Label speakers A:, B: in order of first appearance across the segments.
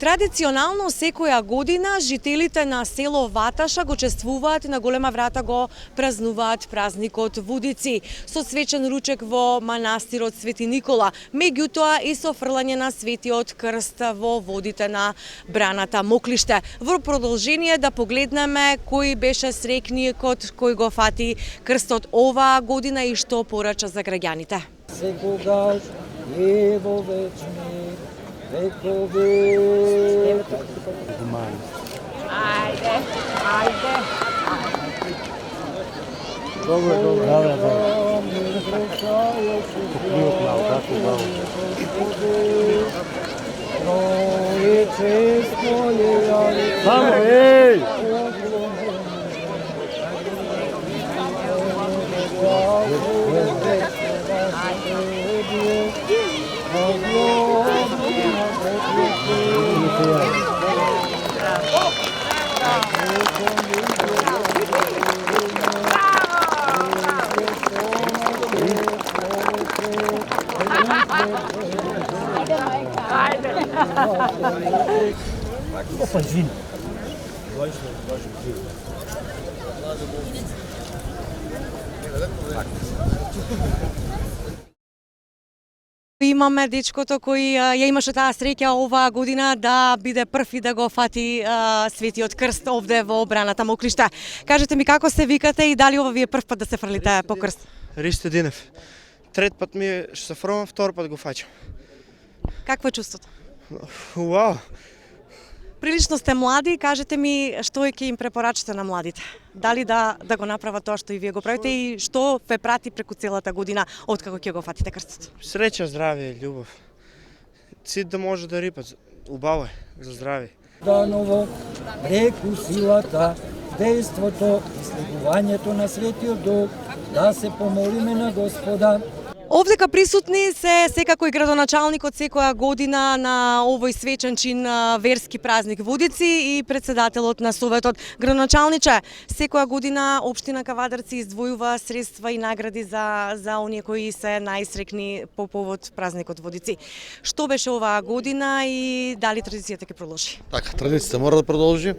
A: Традиционално секоја година жителите на село Ваташа го чествуваат и на голема врата го празнуваат празникот Водици со свечен ручек во манастирот Свети Никола, меѓутоа и со фрлање на светиот крст во водите на браната Моклиште. Во продолжение да погледнеме кој беше срекникот кој го фати крстот оваа година и што порача за граѓаните.
B: Секогаш и во вечни векови.
A: Ајде.
B: Добро.
C: Само, ей!
A: Имаме дечкото кој ја имаше таа среќа оваа година да биде прв и да го фати светиот крст овде во браната Моклиште. Кажете ми како се викате и дали ова ви е прв пат да се фрлите по крст?
D: Ристо Динев. Трет пат ми ще се фрлам, втор пат го фаќам.
A: Какво е чувството?
D: Уау!
A: Прилично сте млади, кажете ми што ќе им препорачате на младите? Дали да го направат тоа што и вие го правите и што ве прати преку целата година откако ќе го фатите крстот?
D: Среќа, здравје, љубов. Цит да може да рипат. Убаво е за здравје.
B: Даново преку силата, дејството и следувањето на Светиот Дух да се помолиме на Господа.
A: Овдека присутни се секако и градоначалникот секоја година на овој свечен чин верски празник Водици и председателот на Советот. Градоначалниче, секоја година општина Кавадарци издвојува средства и награди за оние кои се најсрекни по повод празникот Водици. Што беше оваа година и дали традицијата ќе продолжи?
E: Така, традицијата мора да продолжи.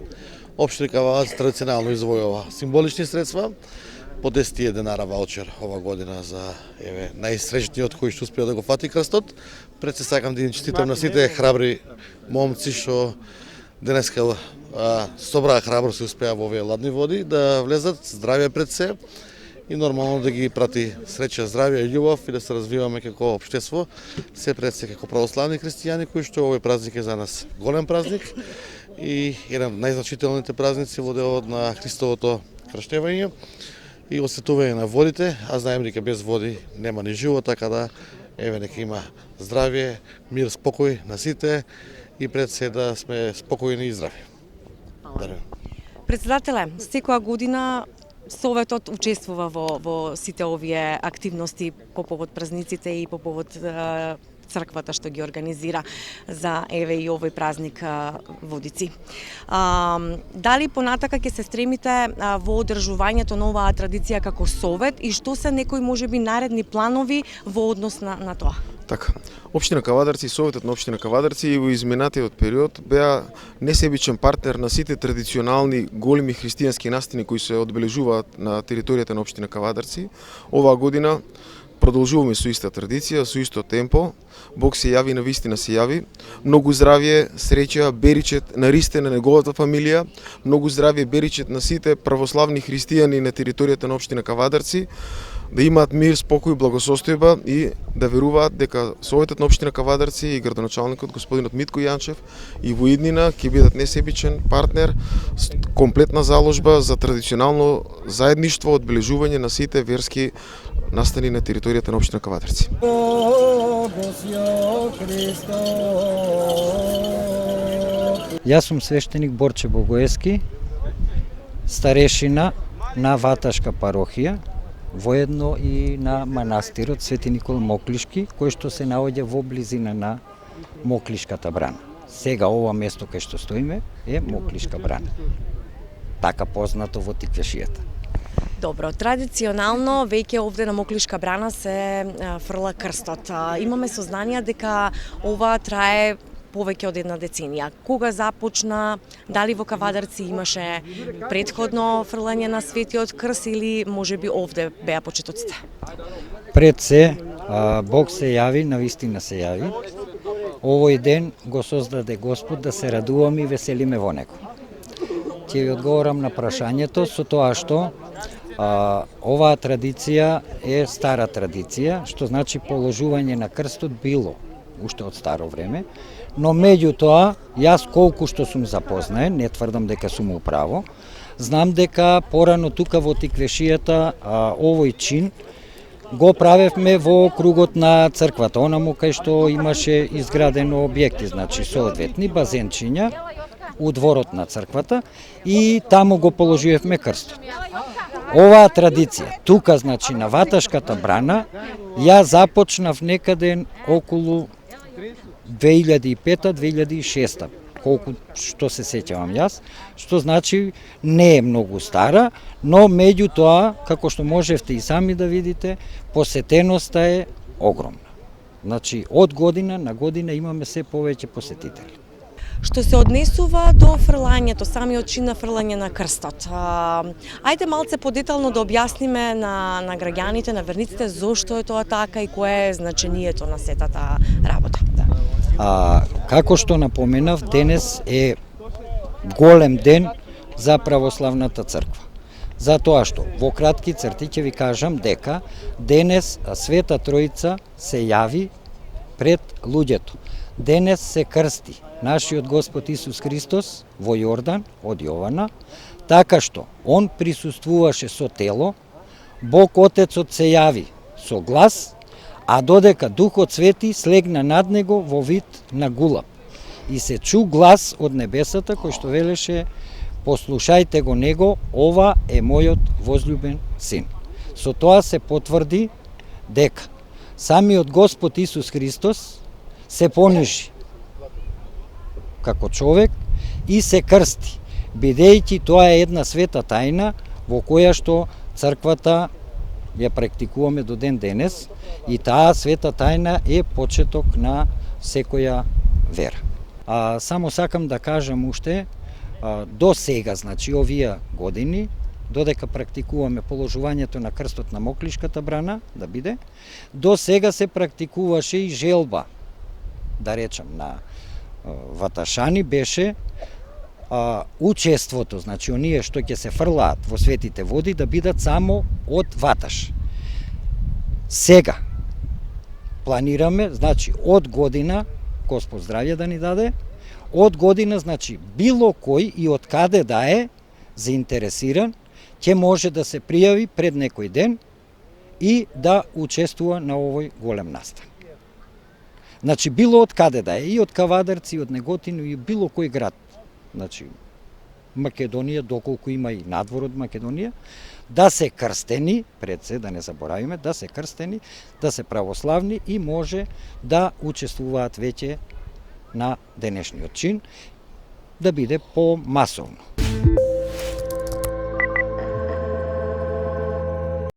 E: Општина Кавадарци традиционално издвојува символични средства. По 10 денара ваучер ова година за најсреќниот кој што успеа да го фати крстот. Пред се сакам да им честитам на сите храбри момци што денеска собраа храброст и успеа во овие ладни води да влезат, здравје пред се и нормално да ги прати среќа, здравје и љубов и да се развиваме како општество, се пред се како православни христијани кои што овој празник е за нас голем празник и еден од најзначителните празници во делот на Христовото крштевање и осветување на водите, а знаем дека без води нема ни живот, така да нека има здравје, мир, спокој на сите и пред се да сме спокојни и здрави.
A: Председателе, секоја година Советот учествува во сите овие активности по повод празниците и по повод црквата што ги организира за и овој празник Водици. Дали понатака ќе се стремите во одржувањето на оваа традиција како Совет и што се некои можеби наредни планови во однос на тоа?
F: Така, општина Кавадарци и Советот на општина Кавадарци во изминатиот период беа несебичен партнер на сите традиционални големи христијански настани кои се одбележуваат на територијата на општина Кавадарци. Оваа година продолжуваме со иста традиција, со исто темпо. Бог се јави, на вистина се јави. Многу здравје, среќа, беричет на Ристе, на неговата фамилија. Многу здравје, беричет на сите православни христијани на територијата на општина Кавадарци. Да имаат мир, спокој, благосостојба и да веруваат дека Советот на општина Кавадарци и градоначалникот господинот Митко Јанчев и во иднина ќе бидат несебичен партнер, комплетна заложба за традиционално заедништво, одбележување на сите верски настани на територијата на општина Кавадарци.
B: Јас сум свештеник Борче Богоевски, старешина на Ваташка парохија, воедно и на манастирот Свети Никола Моклишки, кој што се наоѓа во близина на Моклишката брана. Сега ова место кај што стоиме е Моклишка брана. Така познато во Тиквешијата.
A: Добро, традиционално веќе овде на Моклишка брана се фрла крстот. Имаме сознание дека ова трае повеќе од една деценија. Кога започна, дали во Кавадарци имаше претходно фрлање на Светиот крст или можеби овде беа почетоците?
B: Пред се, Бог се јави, навистина се јави. Овој ден го создаде Господ да се радуваме и веселиме во него. Ќе ви одговорам на прашањето со тоа што оваа традиција е стара традиција, што значи положување на крстот било уште од старо време, но меѓутоа, јас колку што сум запознаен, не тврдам дека сум управо, знам дека порано тука во Тиквешијата овој чин го правевме во кругот на црквата, онаму кај што имаше изградено објекти, значи соодветни базенчиња у дворот на црквата и таму го положивме крстот. Оваа традиција, тука значи на Ваташката брана, ја започнав некаде околу 2005-2006, колку што се сеќавам јас, што значи не е многу стара, но меѓутоа, како што можевте и сами да видите, посетеноста е огромна. Значи, од година на година имаме се повеќе посетители.
A: Што се однесува до фрлањето, самиот чин на фрлање на крстот. Ајде малце подетално да објасниме на граѓаните, на верниците, зошто е тоа така и кое е значението на сетата работа.
B: Како што напоменав, денес е голем ден за православната црква. Затоа што, во кратки црти ќе ви кажам дека денес Света Троица се јави пред луѓето. Денес се крсти нашиот Господ Исус Христос во Јордан од Јована, така што он присуствуваше со тело, Бог Отецот се јави со глас, а додека Духот Свети слегна над него во вид на гулаб. И се чу глас од небесата кој што велеше: послушајте го него, ова е мојот возлюбен син. Со тоа се потврди дека самиот Господ Исус Христос се понижи како човек и се крсти, бидејќи тоа е една света тајна во која што црквата ја практикуваме до ден денес и таа света тајна е почеток на секоја вера. Само сакам да кажам уште, до сега, значи овие години, додека практикуваме положувањето на крстот на Моклишката брана, да биде, до сега се практикуваше и желба, да речам, на ваташани беше учеството, значи оние што ќе се фрлаат во светите води да бидат само од ваташ. Сега планираме, значи од година, Господ здравје да ни даде, од година, значи било кој и од каде да е заинтересиран, ќе може да се пријави пред некој ден и да учествува на овој голем настан. Значи, било од каде да е, и од Кавадарци, и од Неготино, и било кој град. Значи, Македонија, доколку има и надвор од Македонија, да се крстени, пред се, да не заборавиме, да се крстени, да се православни и може да учествуваат веќе на денешниот чин, да биде помасовно.